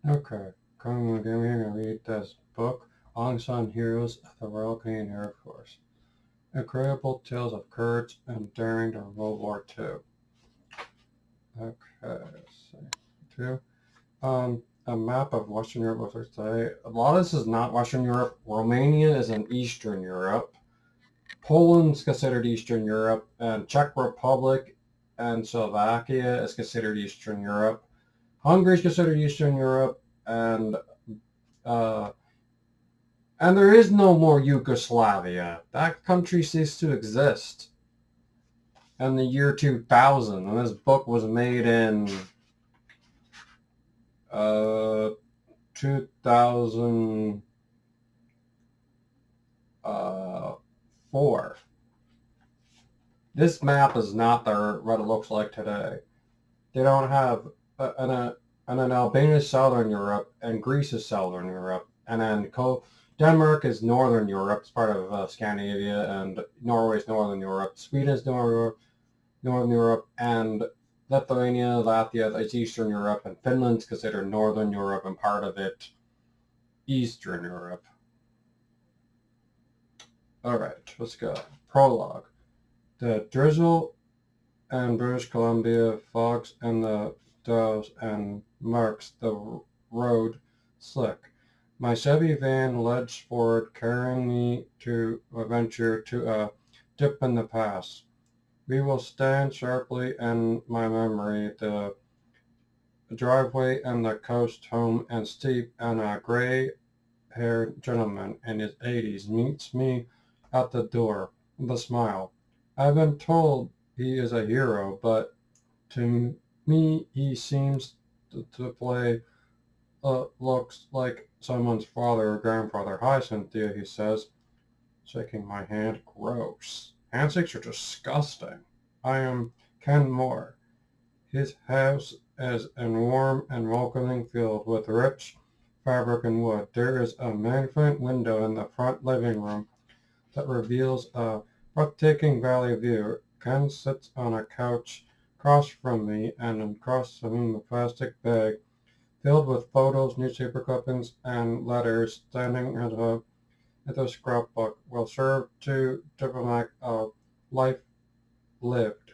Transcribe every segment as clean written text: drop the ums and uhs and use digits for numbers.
Okay, come give me and read this book, Unsung Heroes of the Royal Canadian Air Force. Incredible tales of courage and daring during World War II. Okay, let's see. Two. A map of Western Europe looks today. A lot of this is not Western Europe. Romania is in Eastern Europe. Poland's considered Eastern Europe, and Czech Republic and Slovakia is considered Eastern Europe. Hungary is considered Eastern Europe, uh, and there is no more Yugoslavia. That country ceased to exist in the year 2000, and this book was made in 2004. This map is not what it looks like today. They don't have and then Albania is Southern Europe, and Greece is Southern Europe, and then Denmark is Northern Europe. It's part of Scandinavia, and Norway is Northern Europe. Sweden is Northern Europe, and Lithuania, Latvia is Eastern Europe, and Finland's considered Northern Europe, and part of it Eastern Europe. All right, let's go. Prologue. The drizzle and British Columbia fogs and the doves and marks the road slick. My Chevy van ledged forward, carrying me to a venture to a dip in the pass. We will stand sharply in my memory, the driveway and the coast home and steep, and a gray-haired gentleman in his 80s meets me at the door with a smile. I've been told he is a hero, but to me he seems to play looks like someone's father or grandfather. Hi, Cynthia, he says, shaking my hand. Gross. Handshakes are disgusting. I am Ken Moore. His house is a warm and welcoming field with rich fabric and wood. There is a magnificent window in the front living room that reveals a breathtaking valley view. Ken sits on a couch across from me, and across from him a plastic bag filled with photos, newspaper clippings, and letters standing at the scrapbook will serve to document a life lived.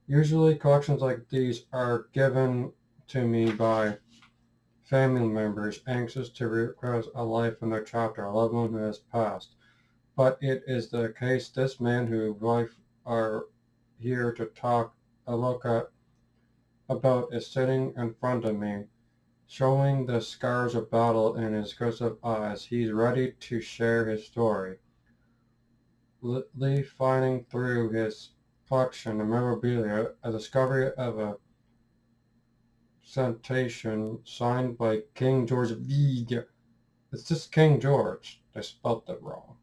Usually collections like these are given to me by family members anxious to request a life in their chapter, a loved one who has passed. But it is the case this man whose wife are here to talk a look at about is sitting in front of me, showing the scars of battle in his crisp eyes. He's ready to share his story. Finding through his collection of memorabilia a discovery of a citation signed by King George V. It's just King George. They spelt it wrong.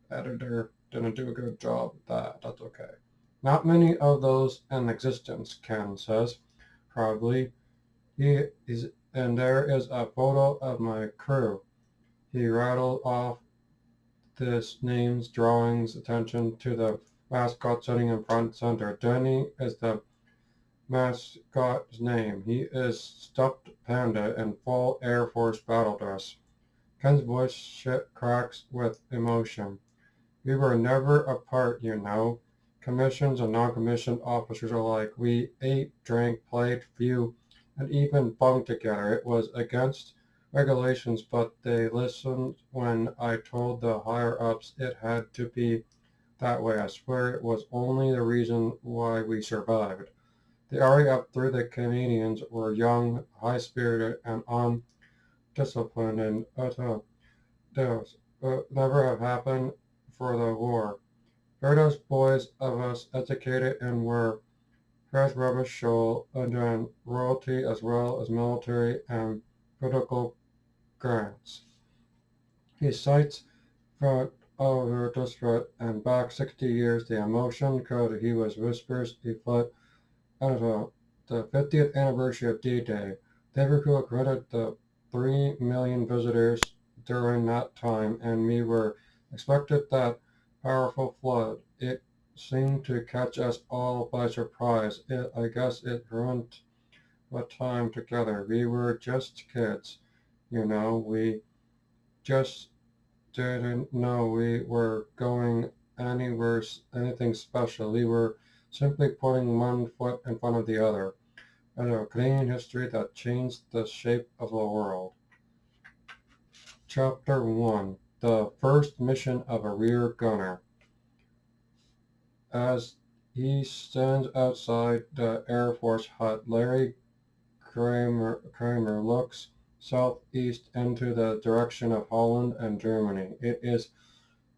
Editor didn't do a good job with that. That's okay. Not many of those in existence, Ken says. Probably. He is, and there is a photo of my crew. He rattled off this names, drawings, attention to the mascot sitting in front center. Denny is the mascot's name. He is stuffed panda in full Air Force battle dress. Ken's voice cracks with emotion. We were never apart, you know. Commissions and non-commissioned officers alike. We ate, drank, played, flew, and even bunked together. It was against regulations, but they listened when I told the higher-ups it had to be that way. I swear it was only the reason why we survived. The RAF through the Canadians were young, high-spirited, and undisciplined, and those never have happened for the war. Heard us boys of us educated and were First Rubbish Shoal under royalty as well as military and political grants. He cites front over district and back 60 years the emotion code he was whispers he fled out of the 50th anniversary of D-Day. They were credit the 3 million visitors during that time, and we were expected that powerful flood. It seemed to catch us all by surprise. I guess it ruined a time together. We were just kids, you know. We just didn't know we were going anywhere, anything special. We were simply putting one foot in front of the other. And a Canadian history that changed the shape of the world. Chapter 1: The First Mission of a Rear Gunner. As he stands outside the Air Force hut, Larry Kramer looks southeast into the direction of Holland and Germany. It is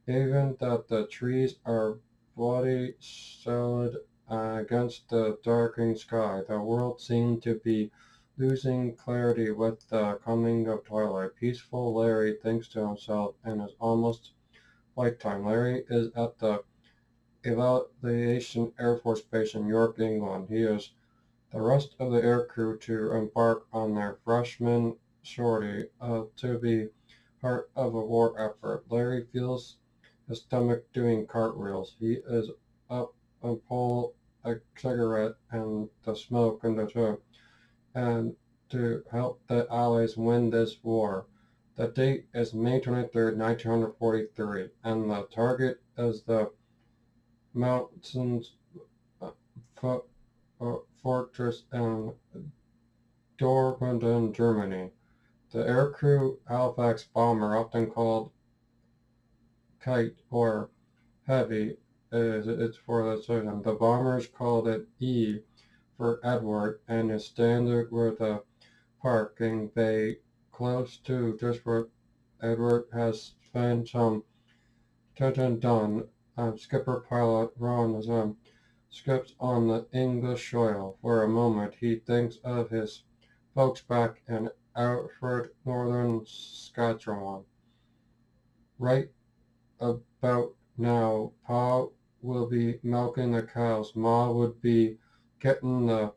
even that the trees are bloody solid against the darkening sky. The world seemed to be losing clarity with the coming of twilight. Peaceful Larry thinks to himself, and it's almost nighttime. Larry is at the Aviation Air Force Base in York, England. He is the rest of the aircrew to embark on their freshman sortie to be part of a war effort. Larry feels his stomach doing cartwheels. He is up and pull a cigarette and the smoke and the tube, and to help the Allies win this war. The date is May 23rd, 1943, and the target is the mountains uh, fortress in Dortmund, Germany. The aircrew Halifax bomber, often called Kite or Heavy, is it's for the system. The bombers called it E for Edward and is standard with a parking bay close to just where Edward has spent some time done. Skipper pilot Ron skips on the English soil. For a moment he thinks of his folks back in Outford, northern Saskatchewan. Right about now, Pa will be milking the cows. Ma would be getting the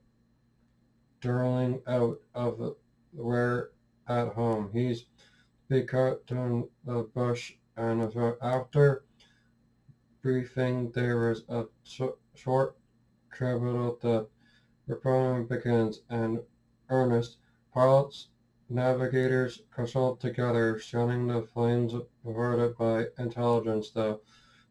darling out of the where at home. He's be cutting the bush, and so after briefing there was a short capital that the program begins, and earnest pilots, navigators consult together, shunning the flames averted by intelligence. The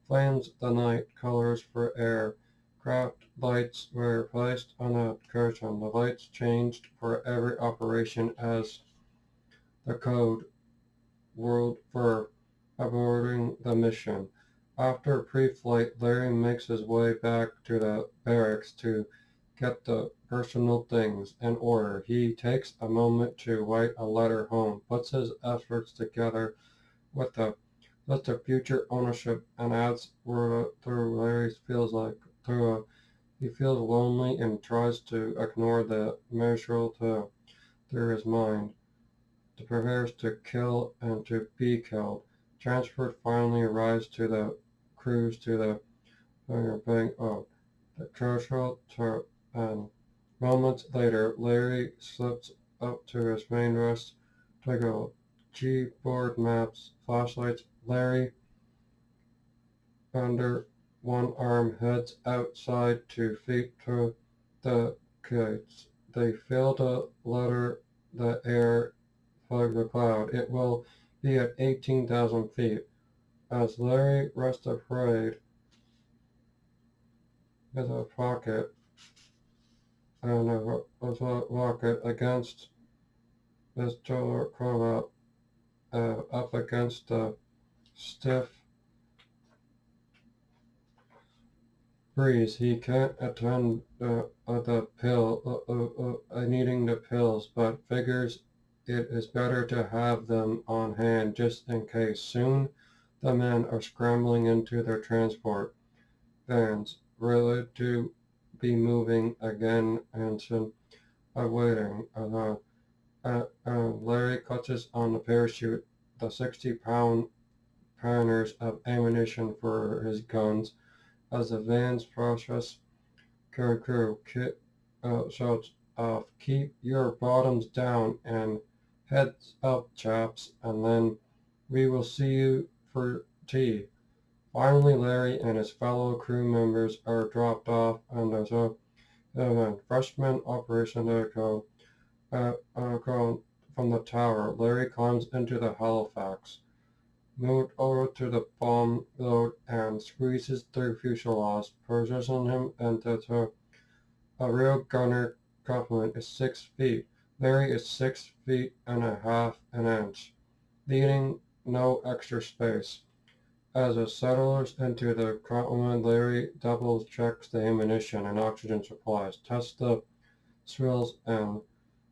flames, the night colors for air. Craft lights were placed on a curtain. The lights changed for every operation as the code word for aborting the mission. After pre-flight, Larry makes his way back to the barracks to get the personal things in order. He takes a moment to write a letter home, puts his efforts together with the list of future ownership, and adds word through Larry feels like through he feels lonely and tries to ignore the measure through his mind. The prepares to kill and to be killed. Transport finally arrives to the cruise to the bank of the crucial and moments later, Larry slips up to his main rest to go. Keyboard maps, flashlights. Larry, under one arm, heads outside to feet to the kites. They fail to letter the air fog the cloud. It will be at 18,000 feet. As Larry rests afraid with a pocket and a rocket against his total cravat up against the stiff breeze. He can't attend the needing the pills, but figures it is better to have them on hand just in case. Soon the men are scrambling into their transport vans, ready to be moving again and soon awaiting. Larry clutches on the parachute, the 60-pound pounders of ammunition for his guns. As the vans process crew, Kit shouts off, "Keep your bottoms down and heads up, chaps, and then we will see you for tea." Finally, Larry and his fellow crew members are dropped off, and there's a freshman Operation Echo. from the tower. Larry climbs into the Halifax, moved over to the bomb load and squeezes through fuselage, positioning him into a real gunner complement is 6 feet. Larry is 6 feet and a half an inch, leaving no extra space. As it settles into the complement, Larry double checks the ammunition and oxygen supplies, tests the swills, and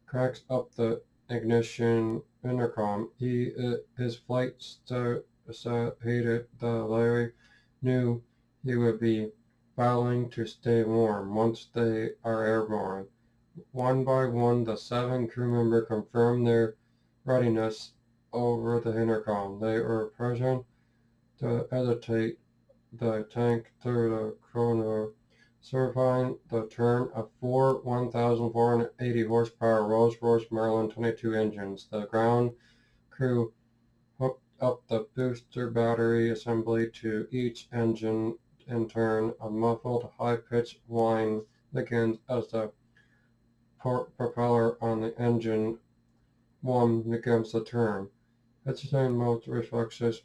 cracks up the ignition intercom. His flight hated the Larry knew he would be battling to stay warm once they are airborne. One by one, the 7 crew members confirmed their readiness over the intercom. They were present to hesitate the tank through the corridor, certifying the turn of four 1,480 horsepower Rolls-Royce Merlin 22 engines. The ground crew hooked up the booster battery assembly to each engine in turn. A muffled, high-pitched whine begins as the propeller on the engine one begins to turn. Hesitating most reflexes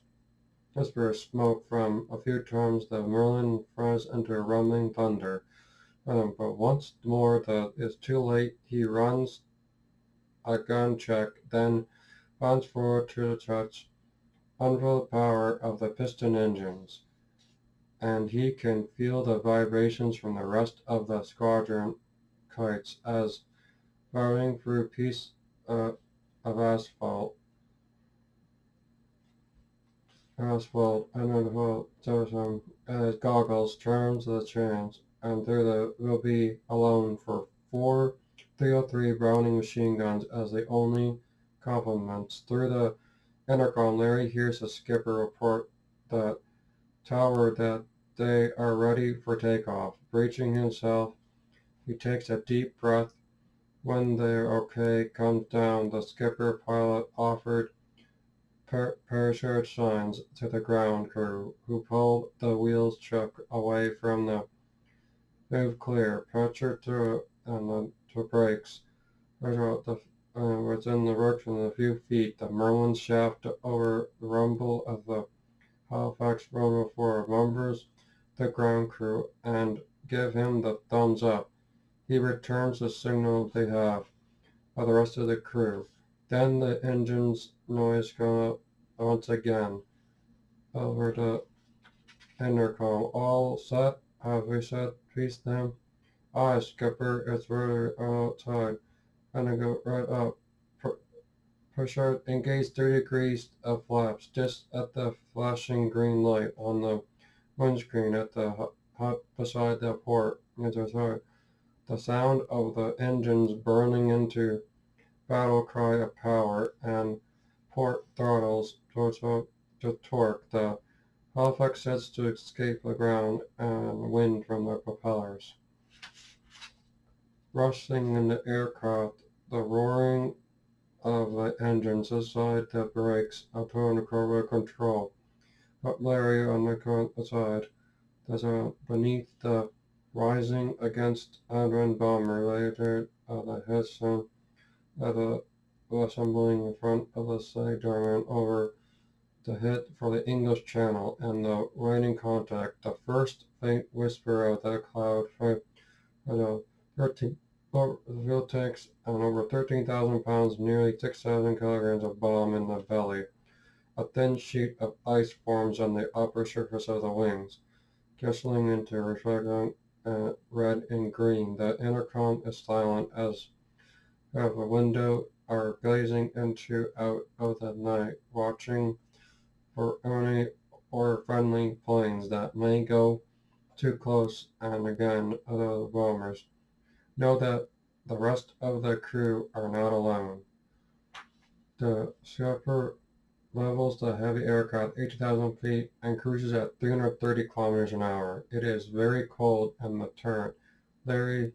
whisper smoke from a few times the Merlin flies into a rumbling thunder. But once more it's too late. He runs a gun check, then bounds forward to the touch, unveil the power of the piston engines, and he can feel the vibrations from the rest of the squadron kites as burrowing through a piece of asphalt, and then goggles turns the chance, and there will be alone for four 303 Browning machine guns as the only complements. Through the intercom, Larry hears the skipper report the tower that they are ready for takeoff. Bracing himself, he takes a deep breath. When they're okay, comes down. The skipper pilot offered parachute signs to the ground crew, who pulled the wheels chuck away from the move clear, pressure to brakes. Was in the direction of a few feet. The Merlin shaft over the rumble of the Halifax Rover 4 remembers the ground crew and give him the thumbs up. He returns the signal they have of the rest of the crew. Then the engine's noise comes up once again over the intercom. All set? Have we set? Peace them? Aye, skipper, it's ready outside. And I go right up. Push out, engage 3 degrees of flaps, just at the flashing green light on the windscreen at the hut beside the port. The sound of the engines burning into battle cry of power and port throttles to torque. The Halifax sets to escape the ground and wind from the propellers. Rushing in the aircraft, the roaring of the engines inside the brakes upon the cargo control. But Larry on the side, beneath the rising against Advent bomber later the headstone of the assembling in front of the side doorman over the hit for the English Channel and the raining contact. The first faint whisper of the cloud for the 13 fuel tanks and over 13,000 pounds, nearly 6,000 kilograms of bomb in the belly. A thin sheet of ice forms on the upper surface of the wings, crystalling into reflecting red and green. The intercom is silent as a window are gazing out of the night, watching for enemy or friendly planes that may go too close, and again other bombers. Know that the rest of the crew are not alone. The skipper levels the heavy aircraft 80,000 feet and cruises at 330 kilometers an hour. It is very cold in the turret. Larry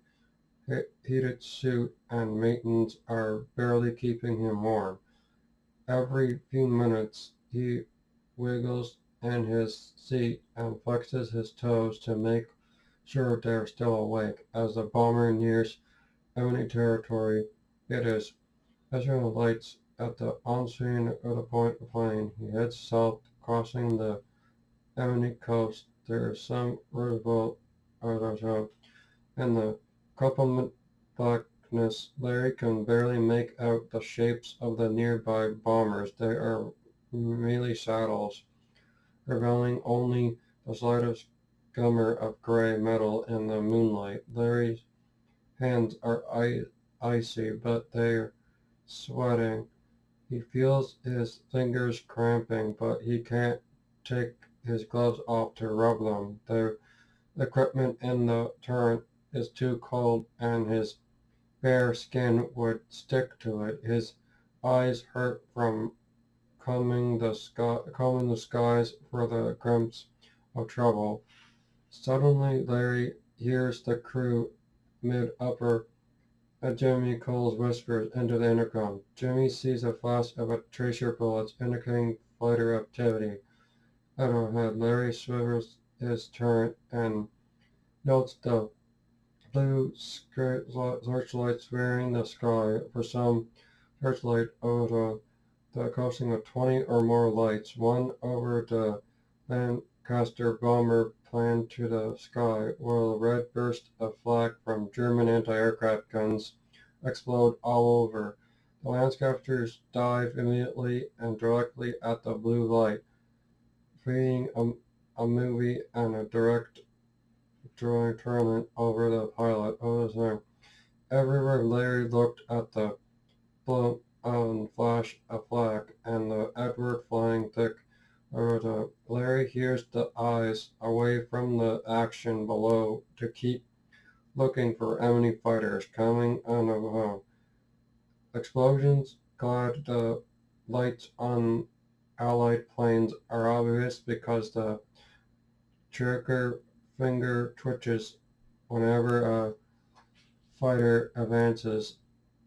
heated suit and maintenance are barely keeping him warm. Every few minutes he wiggles in his seat and flexes his toes to make sure they're still awake. As the bomber nears enemy territory, It is. Measuring the lights at the unsung at a point of plane, he heads south, crossing the Emily coast. There is some visible horizon. In the complement blackness, Larry can barely make out the shapes of the nearby bombers. They are merely shadows, revealing only the slightest glimmer of gray metal in the moonlight. Larry's hands are icy, but they're sweating. He feels his fingers cramping, but he can't take his gloves off to rub them. The equipment in the turret is too cold, and his bare skin would stick to it. His eyes hurt from combing the skies for the glimpse of trouble. Suddenly, Larry hears the crew mid-upper. Jimmy calls whispers into the intercom. Jimmy sees a flash of a tracer bullets indicating fighter activity. Ahead, Larry swivels his turret and notes the blue searchlights swearing the sky. For some searchlight over the crossing of 20 or more lights, one over the Lancaster bomber plane to the sky, while a red burst of flak from German anti-aircraft guns explode all over. The Lancasters dive immediately and directly at the blue light, creating a movie and a direct drawing tournament over the pilot. Everywhere Larry looked at the blown flash of flak and the Edward flying thick over the Larry hears the eyes away from the action below to keep looking for enemy fighters coming on above. Explosions glide the lights on Allied planes are obvious because the trigger finger twitches whenever a fighter advances.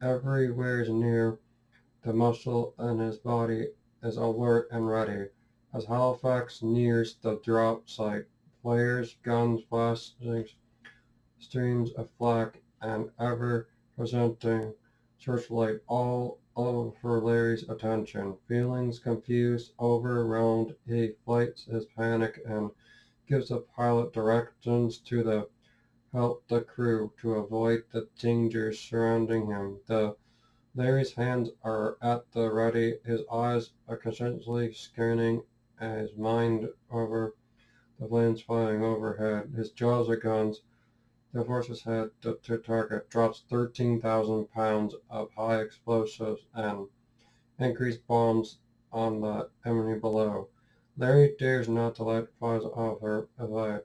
Everywhere near the muscle in his body is alert and ready. As Halifax nears the drop site, flares, guns, flashing streams of flak, and ever-presenting searchlight all for Larry's attention. Feelings confused, overwhelmed, he fights his panic and gives the pilot directions to help the crew to avoid the dangers surrounding him. Larry's hands are at the ready, his eyes are constantly scanning his mind over the planes flying overhead. His jaws are guns. The force's head to target drops 13,000 pounds of high explosives and increased bombs on the enemy below. Larry dares not to let flies off her head,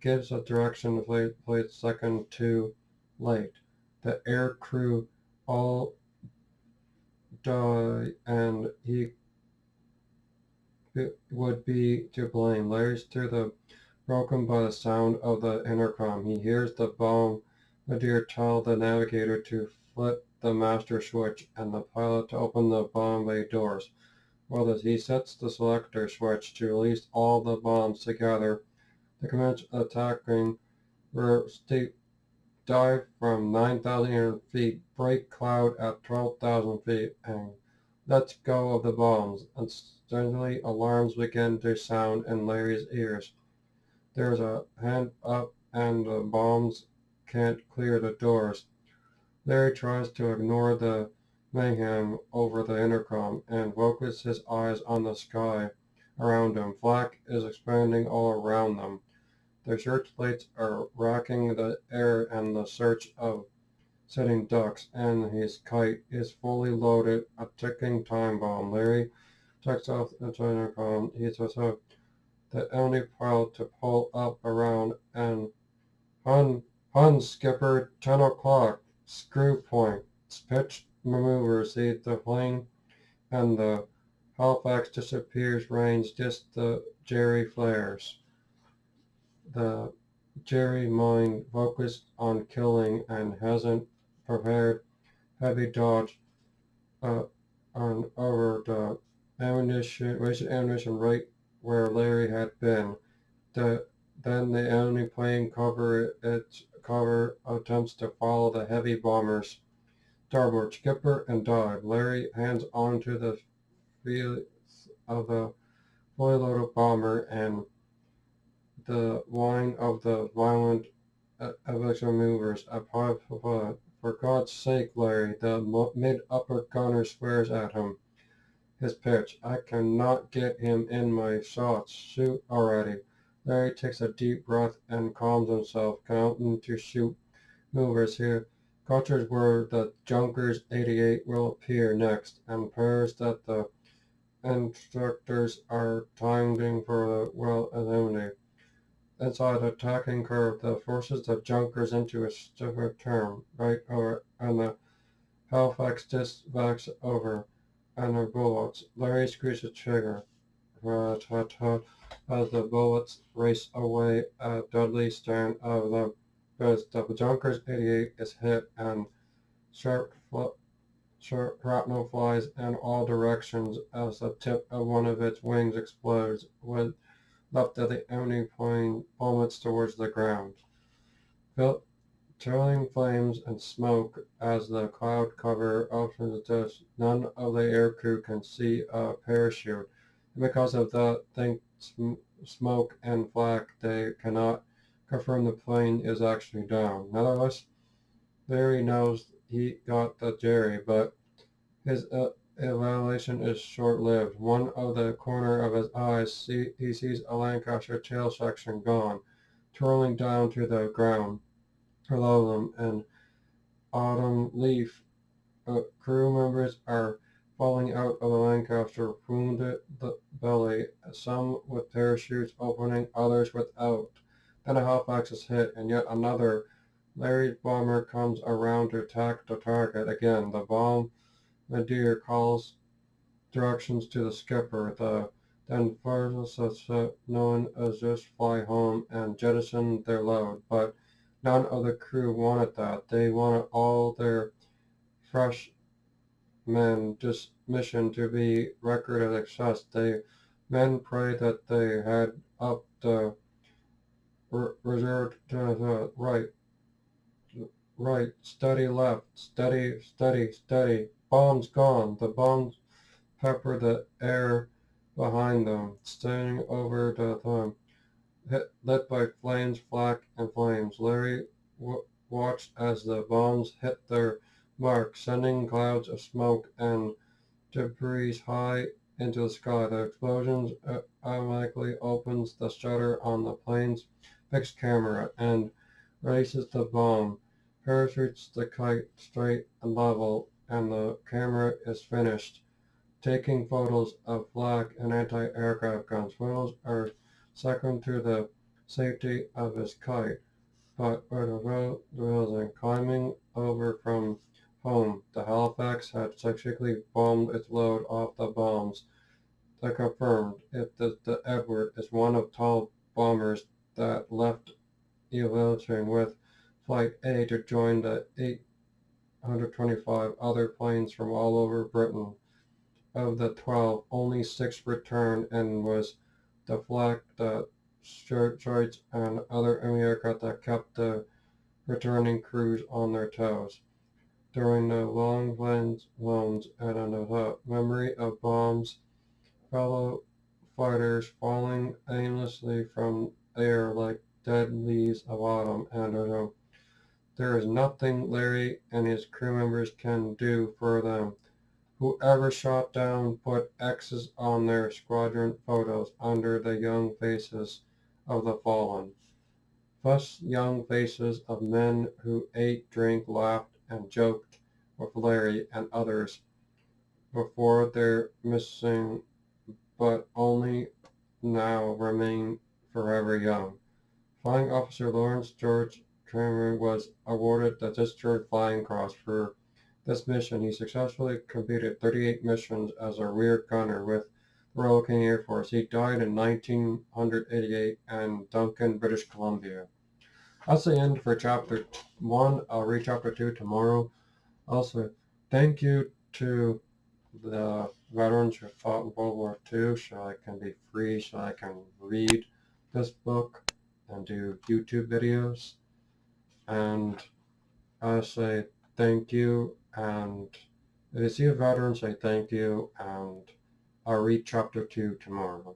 gives a direction to plate second too late. The air crew all die, and he would be to blame. Larry's to the broken by the sound of the intercom. He hears the bombardier tell the navigator to flip the master switch and the pilot to open the bomb bay doors. While he sets the selector switch to release all the bombs together, the commence attacking were steep dive from 9,800 feet, break cloud at 12,000 feet, and lets go of the bombs. Instantly, alarms begin to sound in Larry's ears. There's a hand up and the bombs can't clear the doors. Larry tries to ignore the mayhem over the intercom and focuses his eyes on the sky around him. Flak is expanding all around them. Their searchlights are racking the air in the search of sitting ducks, and his kite is fully loaded, a ticking time bomb. Larry checks off the intercom. He says the only pilot to pull up around and Hun skipper 10 o'clock, screw point, pitch maneuver, see the plane and the Halifax disappears range just the Jerry flares. The Jerry mind focused on killing and hasn't prepared heavy dodge uh, on over the wasted ammunition right where Larry had been. The, then the enemy plane cover attempts to follow the heavy bombers. starboard, skipper, and dive. Larry hands onto the wheels of the fully loaded bomber, and the whine of the violent evacuation movers. For God's sake, Larry, the mid-upper gunner swears at him. His pitch. I cannot get him in my shots. Shoot already. Larry takes a deep breath and calms himself, counting to shoot movers here. Cultures where the Junkers 88 will appear next, and prayers that the instructors are timing for the will eliminate. Inside the attacking curve that forces the Junkers into a stiffer turn, right over, and the Halifax discs over, and their bullets. Larry squeezes the trigger. Rat-tat-tat, as the bullets race away at deadly stern of the bridge. The Junkers 88 is hit, and sharp, shrapnel flies in all directions as the tip of one of its wings explodes, with left of the enemy plane plummets towards the ground. Trailing flames and smoke as the cloud cover opens the disk. None of the aircrew can see a parachute, and because of that thick smoke and flak, they cannot confirm the plane is actually down. Nevertheless, Larry knows he got the Jerry, but his evaluation is short-lived. One of the corner of his eyes, he sees a Lancaster tail section gone, twirling down to the ground below them, and autumn leaf. Crew members are falling out of the Lancaster, wounded the belly, some with parachutes opening, others without. Then a Halifax is hit, and yet another. Larry's bomber comes around to attack the target again. The bombardier calls directions to the skipper. Then further known as just fly home and jettison their load. But none of the crew wanted that. They wanted all their fresh men this mission to be record of success. Men pray that they had up the reserved to the right, steady left, steady, steady, steady. Bombs gone. The bombs pepper the air behind them, standing over the lit by flames, flak, and flames. Larry watched as the bombs hit their mark, sending clouds of smoke and debris high into the sky. The explosions automatically opens the shutter on the plane's fixed camera and releases the bomb, parachutes the kite straight and level, and the camera is finished taking photos of flak and anti-aircraft guns. Photos are second to the safety of his kite, but realizing climbing over from home, the Halifax had successfully bombed its load off the bombs. That confirmed it that the Edward is one of 12 bombers that left evaluation with Flight A to join the 825 other planes from all over Britain. Of the 12, only 6 returned and was the flak, the Detroits, and other enemy aircraft that kept the returning crews on their toes. During the long loans and in the memory of bombs, fellow fighters falling aimlessly from air like dead leaves of autumn, and there is nothing Larry and his crew members can do for them. Whoever shot down put X's on their squadron photos under the young faces of the fallen. Thus young faces of men who ate, drank, laughed, and joked with Larry and others before their missing, but only now remain forever young. Flying Officer Lawrence George Kramer was awarded the Discharge Flying Cross for this mission. He successfully completed 38 missions as a rear gunner with the Royal Canadian Air Force. He died in 1988 in Duncan, British Columbia. That's the end for Chapter 1. I'll read Chapter 2 tomorrow. Also, thank you to the veterans who fought in World War II so I can be free, so I can read this book and do YouTube videos. And I say thank you And if you see a veteran, say thank you, and I'll read chapter 2 tomorrow.